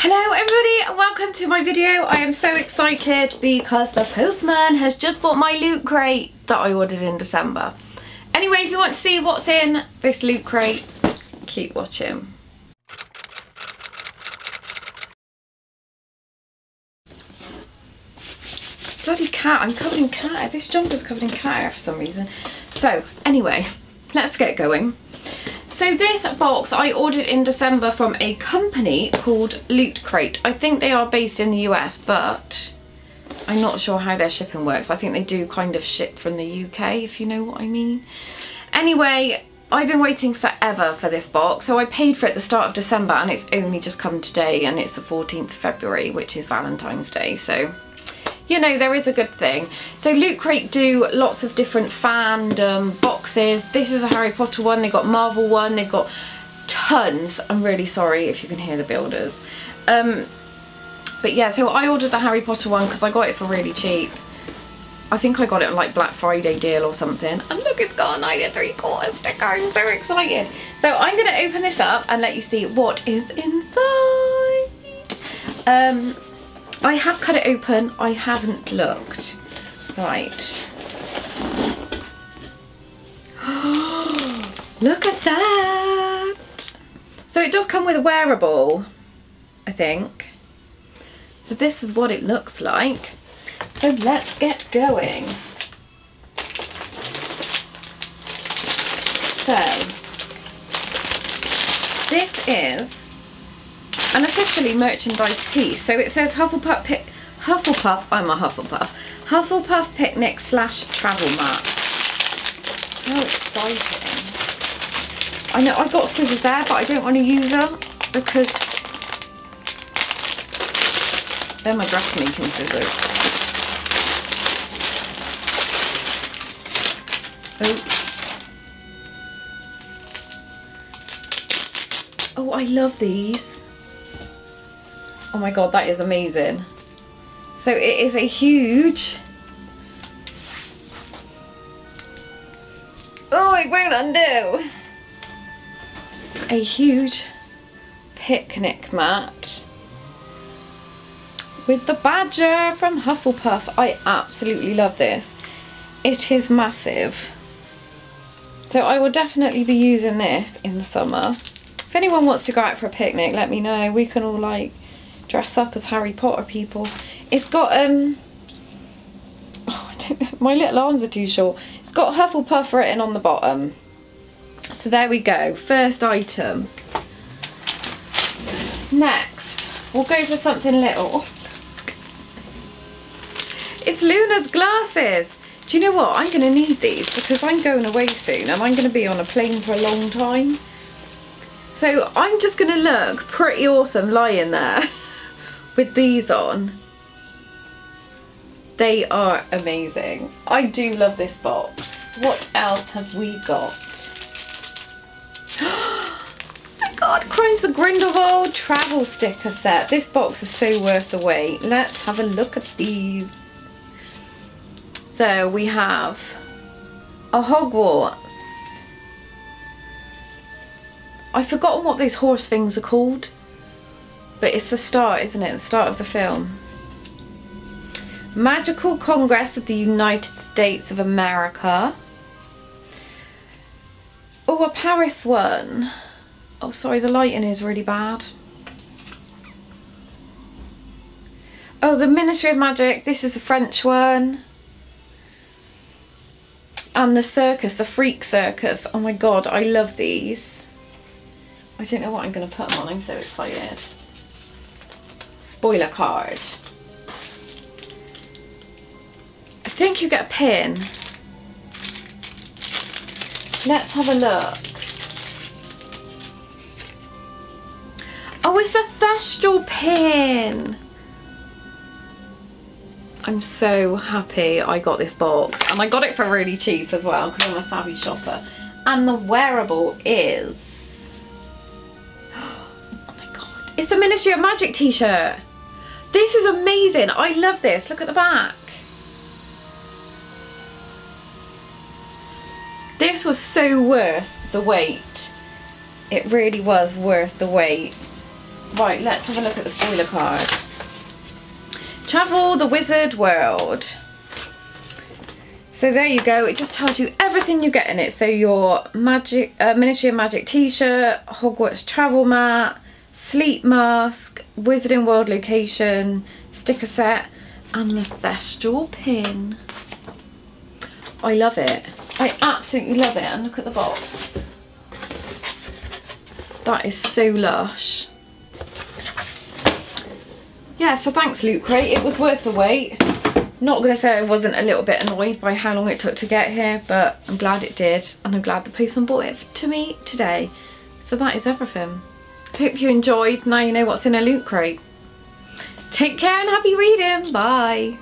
Hello everybody and welcome to my video. I am so excited because the postman has just bought my loot crate that I ordered in December. Anyway, if you want to see what's in this loot crate, keep watching. Bloody cat, I'm covered in cat hair. This jumper's covered in cat hair for some reason. So anyway, let's get going. So this box I ordered in December from a company called Loot Crate. I think they are based in the US, but I'm not sure how their shipping works. I think they do kind of ship from the UK, if you know what I mean. Anyway, I've been waiting forever for this box. So I paid for it at the start of December and it's only just come today, and it's the 14th of February, which is Valentine's Day. So, you know, there is a good thing. So Loot Crate do lots of different fandom boxes. This is a Harry Potter one, they've got Marvel one, they've got tons. I'm really sorry if you can hear the builders. But yeah, so I ordered the Harry Potter one because I got it for really cheap. I think I got it on like Black Friday deal or something. And look, it's got a 9 3/4 sticker. I'm so excited. So I'm going to open this up and let you see what is inside. I have cut it open, I haven't looked. Right. Look at that! So it does come with a wearable, I think. So this is what it looks like. So let's get going. So, this is an officially merchandise piece. So it says Hufflepuff, I'm a Hufflepuff picnic / travel map. How exciting. I know I've got scissors there, but I don't want to use them because they're my dressmaking scissors. Oh, I love these. Oh my god, that is amazing. So it is a huge... Oh, it won't undo. A huge picnic mat with the badger from Hufflepuff. I absolutely love this. It is massive. So I will definitely be using this in the summer. If anyone wants to go out for a picnic, let me know. We can all like dress up as Harry Potter people. It's got oh, I don't know, my little arms are too short. It's got Hufflepuff written on the bottom. So there we go, first item. Next, we'll go for something little. It's Luna's glasses. Do you know what? I'm going to need these because I'm going away soon and I'm going to be on a plane for a long time. So I'm just going to look pretty awesome lying there with these on. They are amazing. I do love this box. What else have we got? Oh my god, Crimes of Grindelwald travel sticker set. This box is so worth the wait. Let's have a look at these. So we have a Hogwarts. I've forgotten what those horse things are called. But it's the start, isn't it? The start of the film. Magical Congress of the United States of America. Oh, a Paris one. Oh, sorry, the lighting is really bad. Oh, the Ministry of Magic. This is the French one. And the circus, the Freak Circus. Oh my god, I love these. I don't know what I'm going to put them on. I'm so excited. Spoiler card. I think you get a pin. Let's have a look. Oh, it's a Thestral pin. I'm so happy I got this box. And I got it for really cheap as well because I'm a savvy shopper. And the wearable is... Oh my god. It's a Ministry of Magic t-shirt. This is amazing. I love this. Look at the back. This was so worth the wait. It really was worth the wait. Right, let's have a look at the spoiler card. Travel the Wizard World. So there you go, it just tells you everything you get in it. So your magic, miniature magic t-shirt, Hogwarts travel mat, sleep mask, Wizarding World location, sticker set, and the Thestral pin. I love it. I absolutely love it. And look at the box. That is so lush. Yeah, so thanks Loot Crate. It was worth the wait. Not going to say I wasn't a little bit annoyed by how long it took to get here, but I'm glad it did. And I'm glad the postman brought it to me today. So that is everything. Hope you enjoyed. Now you know what's in a Loot Crate. Take care and happy reading. Bye.